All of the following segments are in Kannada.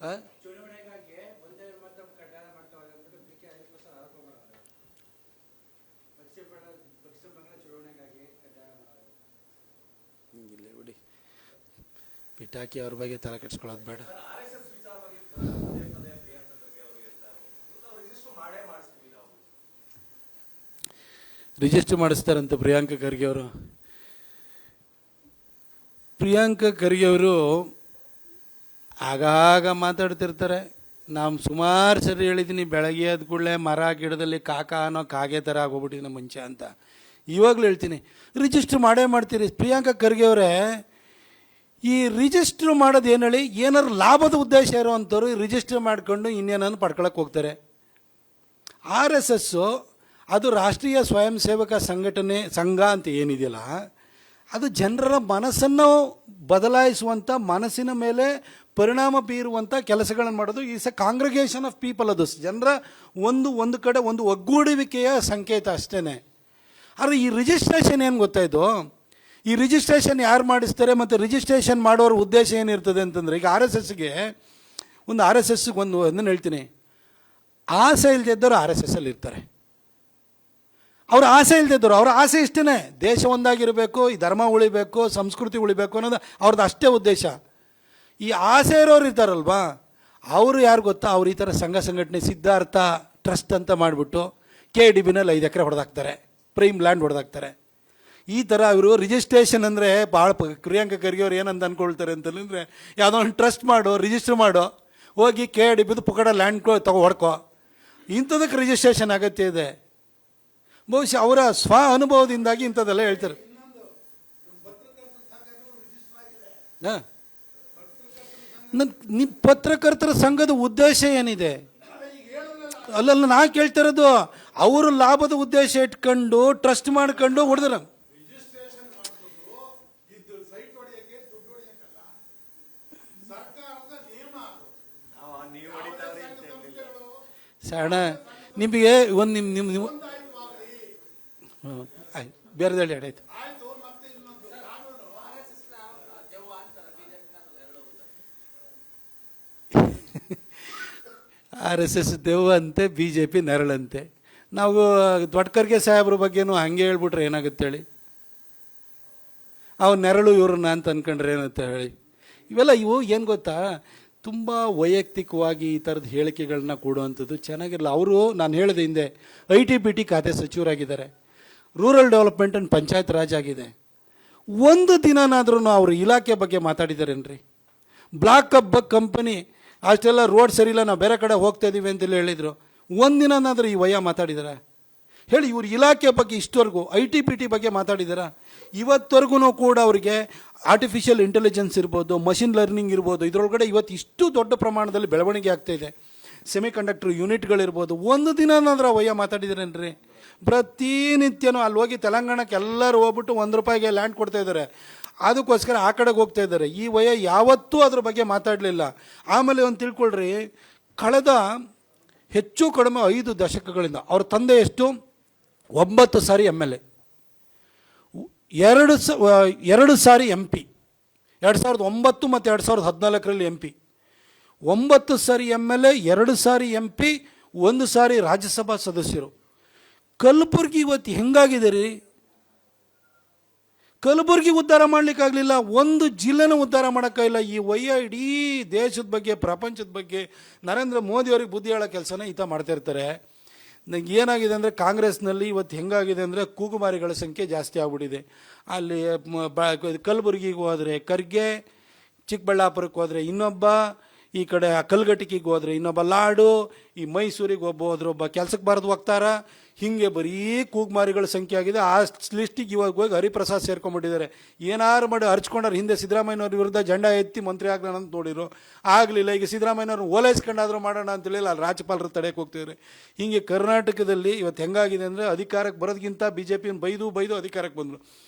ಇಲ್ಲ ಬಿಡಿ, ಪಿಟಾಕಿ ಅವ್ರ ಬಗ್ಗೆ ತಲೆ ಕೆಡ್ಸ್ಕೊಳ್ಳೋದು ಬೇಡ. ರಿಜಿಸ್ಟರ್ ಮಾಡಿಸ್ತಾರಂತೆ ಪ್ರಿಯಾಂಕಾ ಖರ್ಗೆ ಅವರು. ಪ್ರಿಯಾಂಕಾ ಖರ್ಗೆ ಅವರು ಆಗಾಗ ಮಾತಾಡ್ತಿರ್ತಾರೆ. ನಾನು ಸುಮಾರು ಸರಿ ಹೇಳಿದ್ದೀನಿ, ಬೆಳಗ್ಗೆ ಎದ್ದ ಕೂಡಲೇ ಮರ ಗಿಡದಲ್ಲಿ ಕಾಕ ಅನ್ನೋ ಕಾಗೆ ಥರ ಆಗೋಗ್ಬಿಟ್ಟಿನ ಮುಂಚೆ ಅಂತ. ಇವಾಗಲೂ ಹೇಳ್ತೀನಿ, ರಿಜಿಸ್ಟ್ರ್ ಮಾಡೇ ಮಾಡ್ತೀರಿ. ಪ್ರಿಯಾಂಕಾ ಖರ್ಗೆ ಅವರೇ, ಈ ರಿಜಿಸ್ಟ್ರ್ ಮಾಡೋದು ಏನು ಹೇಳಿ, ಏನಾದ್ರು ಲಾಭದ ಉದ್ದೇಶ ಇರೋವಂಥವ್ರು ರಿಜಿಸ್ಟರ್ ಮಾಡ್ಕೊಂಡು ಇನ್ನೇನನ್ನು ಪಡ್ಕೊಳಕ್ಕೆ ಹೋಗ್ತಾರೆ. RSS ಅದು ರಾಷ್ಟ್ರೀಯ ಸ್ವಯಂ ಸೇವಕ ಸಂಘ ಅಂತ ಏನಿದೆಯಲ್ಲ, ಅದು ಜನರ ಮನಸ್ಸನ್ನು ಬದಲಾಯಿಸುವಂಥ, ಮನಸ್ಸಿನ ಮೇಲೆ ಪರಿಣಾಮ ಬೀರುವಂಥ ಕೆಲಸಗಳನ್ನು ಮಾಡೋದು. Is A congregation of people. ಅದು ಜನರ ಒಂದು ಕಡೆ ಒಂದು ಒಗ್ಗೂಡುವಿಕೆಯ ಸಂಕೇತ ಅಷ್ಟೇ. ಆದರೆ ಈ ರಿಜಿಸ್ಟ್ರೇಷನ್ ಏನು ಗೊತ್ತಾಯಿತು, ಈ ರಿಜಿಸ್ಟ್ರೇಷನ್ ಯಾರು ಮಾಡಿಸ್ತಾರೆ ಮತ್ತು ರಿಜಿಸ್ಟ್ರೇಷನ್ ಮಾಡೋರ ಉದ್ದೇಶ ಏನಿರ್ತದೆ ಅಂತಂದರೆ, ಈಗ RSSಗೆ ಒಂದನ್ನು ಹೇಳ್ತೀನಿ, ಆಸೆ ಇಲ್ಲದಿದ್ದವರು RSSಲ್ಲಿ ಇರ್ತಾರೆ. ಅವ್ರ ಆಸೆ ಇಲ್ಲದಿದ್ದವರು, ಅವ್ರ ಆಸೆ ಇಷ್ಟೇ, ದೇಶ ಒಂದಾಗಿರಬೇಕು, ಈ ಧರ್ಮ ಉಳಿಬೇಕು, ಸಂಸ್ಕೃತಿ ಉಳಿಬೇಕು ಅನ್ನೋದು ಅವ್ರದ್ದು ಅಷ್ಟೇ ಉದ್ದೇಶ. ಈ ಆಸೆ ಇರೋರು ಇರ್ತಾರಲ್ವಾ, ಅವರು ಯಾರು ಗೊತ್ತಾ, ಅವ್ರು ಈ ಥರ ಸಂಘ ಸಂಘಟನೆ ಸಿದ್ಧಾರ್ಥ ಟ್ರಸ್ಟ್ ಅಂತ ಮಾಡಿಬಿಟ್ಟು KDBನಲ್ಲಿ 5 ಎಕರೆ ಹೊಡೆದಾಕ್ತಾರೆ, ಪ್ರೈಮ್ ಲ್ಯಾಂಡ್ ಹೊಡೆದಾಕ್ತಾರೆ. ಈ ಥರ ಇವರು ರಿಜಿಸ್ಟ್ರೇಷನ್ ಅಂದರೆ ಭಾಳ ಪ್ರಿಯಾಂಕಾ ಖರ್ಗೆ ಅವ್ರು ಏನಂತ ಅಂದ್ಕೊಳ್ತಾರೆ ಅಂತಂದರೆ, ಯಾವುದೋ ಒಂದು ಟ್ರಸ್ಟ್ ಮಾಡೋ, ರಿಜಿಸ್ಟ್ರ್ ಮಾಡೋ, ಹೋಗಿ KDBದು ಪುಕಡ ಲ್ಯಾಂಡ್ ಹೊಡ್ಕೋ, ಇಂಥದಕ್ಕೆ ರಿಜಿಸ್ಟ್ರೇಷನ್ ಅಗತ್ಯ ಇದೆ. ಬಹುಶಃ ಅವರ ಸ್ವ ಅನುಭವದಿಂದಾಗಿ ಇಂಥದ್ದೆಲ್ಲ ಹೇಳ್ತಾರೆ. ಪತ್ರಕರ್ತರ ಸಂಘದ ಉದ್ದೇಶ ಏನಿದೆ? ಅಲ್ಲಲ್ಲ ನಾ ಕೇಳ್ತಿರೋದು, ಅವರು ಲಾಭದ ಉದ್ದೇಶ ಇಟ್ಕೊಂಡು ಟ್ರಸ್ಟ್ ಮಾಡ್ಕೊಂಡು ಹೊಡೆದ್ರ ಸಣ್ಣ ನಿಮಗೆ ಒಂದು ನಿಮ್ಮ ಬೇರೆದೇಳಿ ಆಯ್ತು. RSS ದೆವ್ವ ಅಂತೆ, BJP ನೆರಳಂತೆ. ನಾವು ದೊಡ್ಡ ಖರ್ಗೆ ಸಾಹೇಬ್ರ ಬಗ್ಗೆನೂ ಹಾಗೆ ಹೇಳ್ಬಿಟ್ರೆ ಏನಾಗುತ್ತೆ ಹೇಳಿ, ಅವ್ರು ನೆರಳು ಇವ್ರನ್ನ ಅಂತ ಅಂದ್ಕೊಂಡ್ರೆ ಏನಂತ ಹೇಳಿ. ಇವು ಏನು ಗೊತ್ತಾ, ತುಂಬ ವೈಯಕ್ತಿಕವಾಗಿ ಈ ಥರದ ಹೇಳಿಕೆಗಳನ್ನ ಕೊಡುವಂಥದ್ದು ಚೆನ್ನಾಗಿರಲ್ಲ. ಅವರು, ನಾನು ಹೇಳಿದೆ ಹಿಂದೆ, IT-BT ಖಾತೆ ಸಚಿವರಾಗಿದ್ದಾರೆ, rural development and panchayat raj ಆಗಿದೆ. ಒಂದು ದಿನನಾದ್ರೂ ಅವರು ಇಲಾಖೆ ಬಗ್ಗೆ ಮಾತಾಡಿದಾರೇನ್ರಿ? ಬ್ಲಾಕ್ ಕಂಪನಿ ಅಷ್ಟೆಲ್ಲ ರೋಡ್ ಸರಿ ಇಲ್ಲ, ನಾವು ಬೇರೆ ಕಡೆ ಹೋಗ್ತಾ ಇದ್ದೀವಿ ಅಂತೆಲ್ಲ ಹೇಳಿದರು. ಒಂದಿನಾದ್ರೂ ಈ ವಯ್ಯ ಮಾತಾಡಿದಾರ ಹೇಳಿ? ಇವ್ರ ಇಲಾಖೆ ಬಗ್ಗೆ ಇಷ್ಟವರೆಗೂ IT-BT ಬಗ್ಗೆ ಮಾತಾಡಿದಾರ? ಇವತ್ತವರೆಗೂ ಕೂಡ ಅವರಿಗೆ ಆರ್ಟಿಫಿಷಿಯಲ್ ಇಂಟೆಲಿಜೆನ್ಸ್ ಇರ್ಬೋದು, ಮಷಿನ್ ಲರ್ನಿಂಗ್ ಇರ್ಬೋದು, ಇದರೊಳಗಡೆ ಇವತ್ತು ಇಷ್ಟು ದೊಡ್ಡ ಪ್ರಮಾಣದಲ್ಲಿ ಬೆಳವಣಿಗೆ ಆಗ್ತಾಯಿದೆ. ಸೆಮಿಕಂಡಕ್ಟರ್ ಯೂನಿಟ್ಗಳಿರ್ಬೋದು, ಒಂದು ದಿನನಾದ್ರೂ ವಯ್ಯ ಮಾತಾಡಿದಾರೇನ್ರಿ? ಪ್ರತಿನಿತ್ಯನೂ ಅಲ್ಲಿ ಹೋಗಿ ತೆಲಂಗಾಣಕ್ಕೆ ಎಲ್ಲರೂ ಹೋಗ್ಬಿಟ್ಟು ₹1 ಲ್ಯಾಂಡ್ ಕೊಡ್ತಾ ಇದ್ದಾರೆ, ಅದಕ್ಕೋಸ್ಕರ ಆ ಕಡೆಗೆ ಹೋಗ್ತಾ ಇದ್ದಾರೆ. ಈ ವಯ ಯಾವತ್ತೂ ಅದ್ರ ಬಗ್ಗೆ ಮಾತಾಡಲಿಲ್ಲ. ಆಮೇಲೆ ಒಂದು ತಿಳ್ಕೊಳ್ರಿ, ಕಳೆದ ಹೆಚ್ಚು ಕಡಿಮೆ 5 ದಶಕಗಳಿಂದ ಅವ್ರ ತಂದೆ ಎಷ್ಟು 9 ಸಾರಿ MLA, 2 ಸಾರಿ MP, 2009 ಮತ್ತು 2014ರಲ್ಲಿ MP, 9 ಸಾರಿ MLA, 2 ಸಾರಿ MP, 1 ಸಾರಿ ರಾಜ್ಯಸಭಾ ಸದಸ್ಯರು. ಕಲಬುರ್ಗಿ ಇವತ್ತು ಹೆಂಗಾಗಿದೆ ರೀ? ಕಲಬುರ್ಗಿ ಉದ್ಧಾರ ಮಾಡಲಿಕ್ಕಾಗಲಿಲ್ಲ, ಒಂದು ಜಿಲ್ಲೆನೂ ಉದ್ಧಾರ ಮಾಡೋಕ್ಕಾಗಿಲ್ಲ. ಈ ವಯ್ಯ ಇಡೀ ದೇಶದ ಬಗ್ಗೆ, ಪ್ರಪಂಚದ ಬಗ್ಗೆ ನರೇಂದ್ರ ಮೋದಿಯವ್ರಿಗೆ ಬುದ್ಧಿ ಹೇಳೋ ಕೆಲಸನ ಈತ ಮಾಡ್ತಾ ಇರ್ತಾರೆ. ನಂಗೆ ಏನಾಗಿದೆ ಅಂದರೆ, ಕಾಂಗ್ರೆಸ್ನಲ್ಲಿ ಇವತ್ತು ಹೆಂಗಾಗಿದೆ ಅಂದರೆ, ಕೂಗುಮಾರಿಗಳ ಸಂಖ್ಯೆ ಜಾಸ್ತಿ ಆಗ್ಬಿಟ್ಟಿದೆ. ಅಲ್ಲಿ ಕಲಬುರ್ಗಿಗೆ ಹೋದರೆ ಖರ್ಗೆ, ಚಿಕ್ಕಬಳ್ಳಾಪುರಕ್ಕೆ ಹೋದರೆ ಇನ್ನೊಬ್ಬ, ಈ ಕಡೆ ಕಲ್ಗಟ್ಟಿಗೆ ಹೋದರೆ ಇನ್ನೊಬ್ಬ ಲಾಡು, ಈ ಮೈಸೂರಿಗೆ ಒಬ್ಬ ಕೆಲಸಕ್ಕೆ ಬರೆದು ಹೋಗ್ತಾರ. ಹೀಗೆ ಬರೀ ಕೂಗುಮಾರಿಗಳ ಸಂಖ್ಯೆ ಆಗಿದೆ. ಆ ಲಿಸ್ಟಿಗೆ ಇವಾಗ ಹೋಗಿ ಹರಿಪ್ರಸಾದ್ ಸೇರ್ಕೊಂಡ್ಬಿಟ್ಟಿದ್ದಾರೆ. ಏನಾರು ಮಾಡಿ ಹರ್ಚ್ಕೊಂಡ್ರೆ, ಹಿಂದೆ ಸಿದ್ದರಾಮಯ್ಯನವ್ರ ವಿರುದ್ಧ ಜೆಂಡಾ ಎತ್ತಿ ಮಂತ್ರಿ ಆಗೋಣ ಅಂತ ನೋಡಿರು, ಆಗಲಿಲ್ಲ. ಈಗ ಸಿದ್ದರಾಮಯ್ಯನವ್ರು ಓಲೈಸ್ಕೊಂಡಾದರೂ ಮಾಡೋಣ ಅಂತೇಳಿಲ್ಲ, ಅಲ್ಲಿ ರಾಜ್ಯಪಾಲರು ತಡೆಯಕ್ಕೆ ಹೋಗ್ತಿದ್ದಾರೆ. ಹೀಗೆ ಕರ್ನಾಟಕದಲ್ಲಿ ಇವತ್ತು ಹೆಂಗಾಗಿದೆ ಅಂದರೆ, ಅಧಿಕಾರಕ್ಕೆ ಬರೋದಕ್ಕಿಂತ BJPಯನ್ನು ಬೈದು ಅಧಿಕಾರಕ್ಕೆ ಬಂದರು.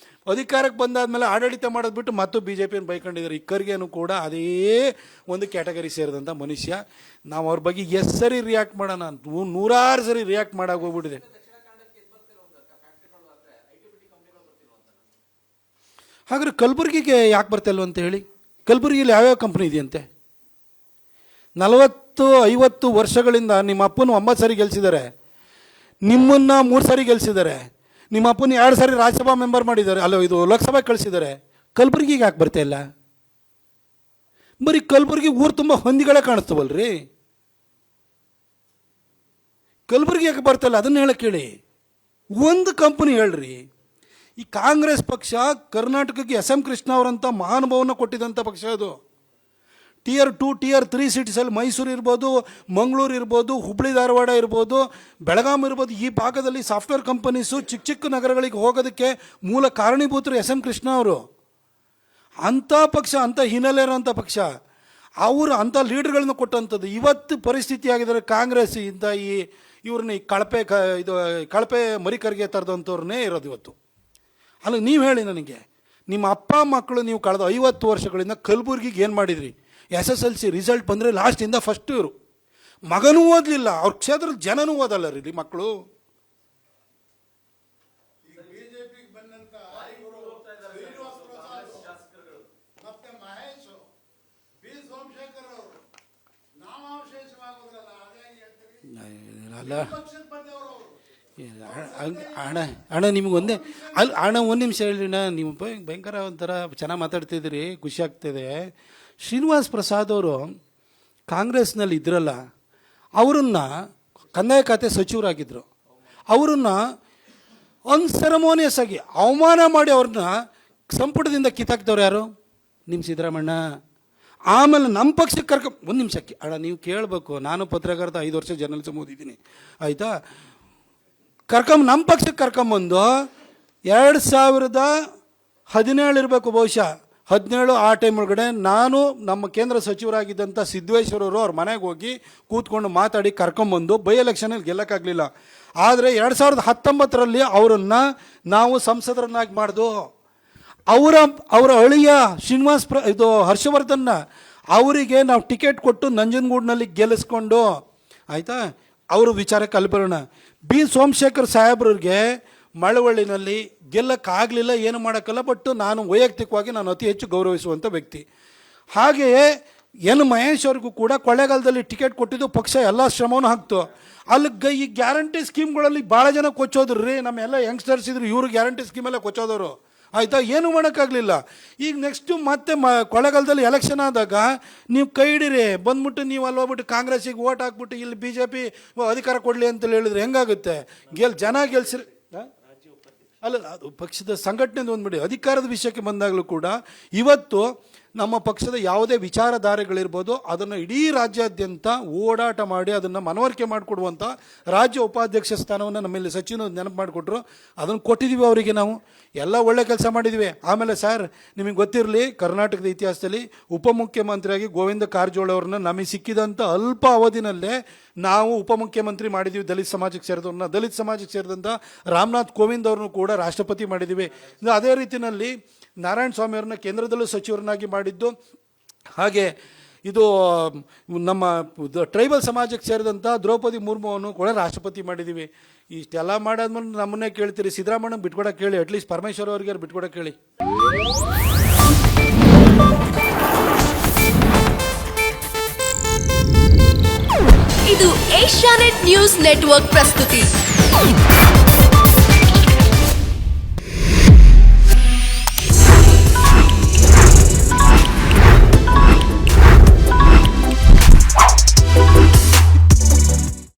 ಅಧಿಕಾರಕ್ಕೆ ಬಂದಾದಮೇಲೆ ಆಡಳಿತ ಮಾಡೋದು ಬಿಟ್ಟು ಮತ್ತು BJPಯನ್ನು ಬೈಕೊಂಡಿದ್ದಾರೆ. ಈ ಖರ್ಗೆನೂ ಕೂಡ ಅದೇ ಒಂದು ಕ್ಯಾಟಗರಿ ಸೇರಿದಂಥ ಮನುಷ್ಯ. ನಾವು ಅವ್ರ ಬಗ್ಗೆ ಎಷ್ಟು ಸರಿ ರಿಯಾಕ್ಟ್ ಮಾಡೋಣ ಅಂತ 100 ಸರಿ ರಿಯಾಕ್ಟ್ ಮಾಡಾಗಿ ಹೋಗ್ಬಿಟ್ಟಿದೆ. ಹಾಗಾದ್ರೆ ಕಲಬುರ್ಗಿಗೆ ಯಾಕೆ ಬರ್ತಾಯಿಲ್ವ ಅಂತ ಹೇಳಿ? ಕಲಬುರ್ಗಿಯಲ್ಲಿ ಯಾವ್ಯಾವ ಕಂಪ್ನಿ ಇದೆಯಂತೆ? 40-50 ವರ್ಷಗಳಿಂದ ನಿಮ್ಮ ಅಪ್ಪನ 9 ಸಾರಿ ಗೆಲ್ಸಿದ್ದಾರೆ, ನಿಮ್ಮನ್ನು 3 ಸಾರಿ ಗೆಲ್ಸಿದ್ದಾರೆ, ನಿಮ್ಮ ಅಪ್ಪನ 2 ಸಾರಿ ರಾಜ್ಯಸಭಾ ಮೆಂಬರ್ ಮಾಡಿದ್ದಾರೆ, ಅಲ್ಲ ಇದು ಲೋಕಸಭೆ ಕಳಿಸಿದ್ದಾರೆ. ಕಲಬುರಗಿಗೆ ಯಾಕೆ ಬರ್ತಾ ಇಲ್ಲ? ಬರೀ ಕಲಬುರಗಿ ಊರು ತುಂಬ ಹೊಂದಿಗಳೇ ಕಾಣಿಸ್ತವಲ್ರಿ. ಕಲಬುರಗಿ ಯಾಕೆ ಬರ್ತಾ ಇಲ್ಲ ಅದನ್ನು ಹೇಳಕ್ಕೆ ಹೇಳಿ. ಒಂದು ಕಂಪನಿ ಹೇಳ್ರಿ. ಈ ಕಾಂಗ್ರೆಸ್ ಪಕ್ಷ ಕರ್ನಾಟಕಕ್ಕೆ ಎಸ್ ಎಂ ಕೃಷ್ಣ ಅವರಂಥ ಮಹಾನುಭಾವನ ಕೊಟ್ಟಿದ್ದಂಥ ಪಕ್ಷ ಅದು. Tier 2, Tier 3 ಸಿಟೀಸಲ್ಲಿ ಮೈಸೂರು ಇರ್ಬೋದು, ಮಂಗಳೂರು ಇರ್ಬೋದು, ಹುಬ್ಬಳ್ಳಿ ಧಾರವಾಡ ಇರ್ಬೋದು, ಬೆಳಗಾಂ ಇರ್ಬೋದು, ಈ ಭಾಗದಲ್ಲಿ ಸಾಫ್ಟ್ವೇರ್ ಕಂಪನೀಸು ಚಿಕ್ಕ ಚಿಕ್ಕ ನಗರಗಳಿಗೆ ಹೋಗೋದಕ್ಕೆ ಮೂಲ ಕಾರಣೀಭೂತರು ಎಸ್ ಎಂ ಕೃಷ್ಣ ಅವರು. ಅಂಥ ಪಕ್ಷ, ಅಂಥ ಹಿನ್ನೆಲೆ ಇರೋಂಥ ಪಕ್ಷ, ಅವರು ಅಂಥ ಲೀಡರ್ಗಳನ್ನ ಕೊಟ್ಟಂಥದ್ದು. ಇವತ್ತು ಪರಿಸ್ಥಿತಿ ಆಗಿದ್ದಾರೆ ಕಾಂಗ್ರೆಸ್ ಇಂಥ ಇವ್ರನ್ನ ಕಳಪೆ ಮರಿಕರಿಗೆ ತರದಂಥವ್ರನ್ನೇ ಇರೋದು ಇವತ್ತು. ಅಲ್ಲ, ನೀವು ಹೇಳಿ ನನಗೆ, ನಿಮ್ಮ ಅಪ್ಪ ಮಕ್ಕಳು ನೀವು ಕಳೆದ 50 ವರ್ಷಗಳಿಂದ ಕಲಬುರ್ಗಿಗೆ ಏನು ಮಾಡಿದ್ರಿ? SSLC ರಿಸಲ್ಟ್ ಬಂದರೆ ಲಾಸ್ಟಿಂದ ಫಸ್ಟ್ ಇವರು. ಮಗನೂ ಓದಲಿಲ್ಲ, ಅವ್ರ ಕ್ಷೇತ್ರದ ಜನನೂ ಓದಲ್ಲ ರೀ ಮಕ್ಕಳು. ಅಲ್ಲ ಅಣ್ಣ ನಿಮಗೊಂದೇ ಅಣ್ಣ ಒಂದು ನಿಮಿಷ ಹೇಳಿಣ್ಣ, ನೀವು ಭಯಂಕರ ಒಂಥರ ಚೆನ್ನಾಗಿ ಮಾತಾಡ್ತಿದ್ದೀರಿ, ಖುಷಿ ಆಗ್ತಿದೆ. ಶ್ರೀನಿವಾಸ್ ಪ್ರಸಾದ್ ಅವರು ಕಾಂಗ್ರೆಸ್ನಲ್ಲಿ ಇದ್ರಲ್ಲ, ಅವರನ್ನು ಕಂದಾಯ ಖಾತೆ ಸಚಿವರಾಗಿದ್ದರು. ಅವರನ್ನು ಅನ್ಸೆರಮೋನಿಯಸ್ ಆಗಿ ಅವಮಾನ ಮಾಡಿ ಅವ್ರನ್ನ ಸಂಪುಟದಿಂದ ಕಿತ್ತಾಕ್ತವ್ರು ಯಾರು? ನಿಮ್ಮ ಸಿದ್ದರಾಮಣ್ಣ. ಆಮೇಲೆ ನಮ್ಮ ಪಕ್ಷಕ್ಕೆ ಒಂದು ನಿಮಿಷಕ್ಕೆ ಅಣ್ಣ ನೀವು ಕೇಳಬೇಕು, ನಾನು ಪತ್ರಕರ್ತ 5 ವರ್ಷ ಜರ್ನಲಿಸಮ್ ಓದಿದ್ದೀನಿ ಆಯಿತಾ. ನಮ್ಮ ಪಕ್ಷಕ್ಕೆ ಕರ್ಕೊಂಬಂದು 2017 ಇರಬೇಕು ಬಹುಶಃ, 17 ಆ ಟೈಮ್ ಒಳಗಡೆ ನಾನು ನಮ್ಮ ಕೇಂದ್ರ ಸಚಿವರಾಗಿದ್ದಂಥ ಸಿದ್ದೇಶ್ವರವರು ಅವ್ರ ಮನೆಗೆ ಹೋಗಿ ಕೂತ್ಕೊಂಡು ಮಾತಾಡಿ ಕರ್ಕೊಂಬಂದು ಬೈ ಎಲೆಕ್ಷನಲ್ಲಿ ಗೆಲ್ಲಕ್ಕಾಗಲಿಲ್ಲ. ಆದರೆ 2019ರಲ್ಲಿ ಅವರನ್ನು ನಾವು ಸಂಸದರನ್ನಾಗಿ ಮಾಡ್ದು. ಅವರ ಅಳಿಯ ಹರ್ಷವರ್ಧನ್ನ ಅವರಿಗೆ ನಾವು ಟಿಕೆಟ್ ಕೊಟ್ಟು ನಂಜನಗೂಡಿನಲ್ಲಿ ಗೆಲ್ಲಿಸ್ಕೊಂಡು ಆಯಿತಾ. ಅವರು ವಿಚಾರಕ್ಕೆ ಅಲ್ಬರೋಣ. ಸೋಮಶೇಖರ್ ಸಾಹೇಬ್ರಿಗೆ ಮಳವಳ್ಳಿನಲ್ಲಿ ಗೆಲ್ಲಕ್ಕಾಗಲಿಲ್ಲ, ಏನು ಮಾಡೋಕ್ಕಲ್ಲ. ಬಟ್ ನಾನು ವೈಯಕ್ತಿಕವಾಗಿ ನಾನು ಅತಿ ಹೆಚ್ಚು ಗೌರವಿಸುವಂಥ ವ್ಯಕ್ತಿ. ಹಾಗೆಯೇ ಮಹೇಶ್ ಅವ್ರಿಗೂ ಕೂಡ ಕೊಳ್ಳೇಗಾಲದಲ್ಲಿ ಟಿಕೆಟ್ ಕೊಟ್ಟಿದ್ದು ಪಕ್ಷ ಎಲ್ಲ ಶ್ರಮವನ್ನು ಹಾಕ್ತು. ಅಲ್ಲಿ ಈ ಗ್ಯಾರಂಟಿ ಸ್ಕೀಮ್ಗಳಲ್ಲಿ ಭಾಳ ಜನ ಕೊಚ್ಚೋದ್ರು ರೀ. ನಮ್ಮೆಲ್ಲ ಯಂಗ್ಸ್ಟರ್ಸ್ ಇದ್ರು, ಇವರು ಗ್ಯಾರಂಟಿ ಸ್ಕೀಮೆಲ್ಲ ಕೊಚ್ಚೋದವರು ಆಯಿತಾ. ಏನು ಮಾಡೋಕ್ಕಾಗಲಿಲ್ಲ. ಈಗ ನೆಕ್ಸ್ಟು ಮತ್ತೆ ಕೊಳ್ಳೇಗಾಲದಲ್ಲಿ ಎಲೆಕ್ಷನ್ ಆದಾಗ ನೀವು ಕೈ ಹಿಡೀರಿ, ಬಂದ್ಬಿಟ್ಟು ನೀವು ಅಲ್ಲಿ ಹೋಗ್ಬಿಟ್ಟು ಕಾಂಗ್ರೆಸ್ಸಿಗೆ ಓಟ್ ಹಾಕ್ಬಿಟ್ಟು ಇಲ್ಲಿ BJP ಅಧಿಕಾರ ಕೊಡಲಿ ಅಂತೇಳಿ ಹೇಳಿದ್ರೆ ಹೆಂಗಾಗುತ್ತೆ? ಜನ ಗೆಲ್ಸಿರಿ ಅಲ್ಲ, ಅದು ಪಕ್ಷದ ಸಂಘಟನೆದು ಬಂದ್ಬಿಡಿ. ಅಧಿಕಾರದ ವಿಷಯಕ್ಕೆ ಬಂದಾಗಲೂ ಕೂಡ ಇವತ್ತು ನಮ್ಮ ಪಕ್ಷದ ಯಾವುದೇ ವಿಚಾರಧಾರೆಗಳಿರ್ಬೋದು ಅದನ್ನು ಇಡೀ ರಾಜ್ಯಾದ್ಯಂತ ಓಡಾಟ ಮಾಡಿ ಅದನ್ನು ಮನವರಿಕೆ ಮಾಡಿಕೊಡುವಂಥ ರಾಜ್ಯ ಉಪಾಧ್ಯಕ್ಷ ಸ್ಥಾನವನ್ನು ನಮ್ಮಲ್ಲಿ ಸಚಿವರು ನೆನಪು ಮಾಡಿಕೊಟ್ರು. ಅದನ್ನು ಕೊಟ್ಟಿದ್ದೀವಿ ಅವರಿಗೆ. ನಾವು ಎಲ್ಲ ಒಳ್ಳೆ ಕೆಲಸ ಮಾಡಿದ್ದೀವಿ. ಆಮೇಲೆ ಸರ್ ನಿಮಗೆ ಗೊತ್ತಿರಲಿ, ಕರ್ನಾಟಕದ ಇತಿಹಾಸದಲ್ಲಿ ಉಪಮುಖ್ಯಮಂತ್ರಿಯಾಗಿ ಗೋವಿಂದ ಕಾರಜೋಳ ಅವ್ರನ್ನ ನಮಗೆ ಸಿಕ್ಕಿದಂಥ ಅಲ್ಪ ಅವಧಿನಲ್ಲೇ ನಾವು ಉಪಮುಖ್ಯಮಂತ್ರಿ ಮಾಡಿದ್ದೀವಿ ದಲಿತ ಸಮಾಜಕ್ಕೆ ಸೇರಿದವ್ರನ್ನ. ದಲಿತ ಸಮಾಜಕ್ಕೆ ಸೇರಿದಂಥ ರಾಮನಾಥ್ ಕೋವಿಂದ್ ಅವ್ರನ್ನೂ ಕೂಡ ರಾಷ್ಟ್ರಪತಿ ಮಾಡಿದ್ದೀವಿ. ಅದೇ ರೀತಿಯಲ್ಲಿ ನಾರಾಯಣ ಸ್ವಾಮಿ ಅವ್ರನ್ನ ಕೇಂದ್ರದಲ್ಲೂ ಸಚಿವರನ್ನಾಗಿ ಮಾಡಿದ್ದು. ಹಾಗೆ ಇದು ನಮ್ಮ ಟ್ರೈಬಲ್ ಸಮಾಜಕ್ಕೆ ಸೇರಿದಂಥ ದ್ರೌಪದಿ ಮುರ್ಮುವನ್ನು ಕೂಡ ರಾಷ್ಟ್ರಪತಿ ಮಾಡಿದ್ದೀವಿ. ಇಷ್ಟೆಲ್ಲ ಮಾಡಾದ್ಮೇಲೆ ನಮ್ಮನ್ನೇ ಕೇಳ್ತೀರಿ, ಸಿದ್ದರಾಮಣ್ಣ ಬಿಟ್ಕೊಡಕ್ಕೆ ಕೇಳಿ, ಅಟ್ಲೀಸ್ಟ್ ಪರಮೇಶ್ವರ್ ಅವ್ರಿಗೆ ಬಿಟ್ಕೊಡಕ್ಕೆ ಕೇಳಿ. ಇದು ಏಷ್ಯಾನೆಟ್ ನ್ಯೂಸ್ ನೆಟ್ವರ್ಕ್ ಪ್ರಸ್ತುತಿ.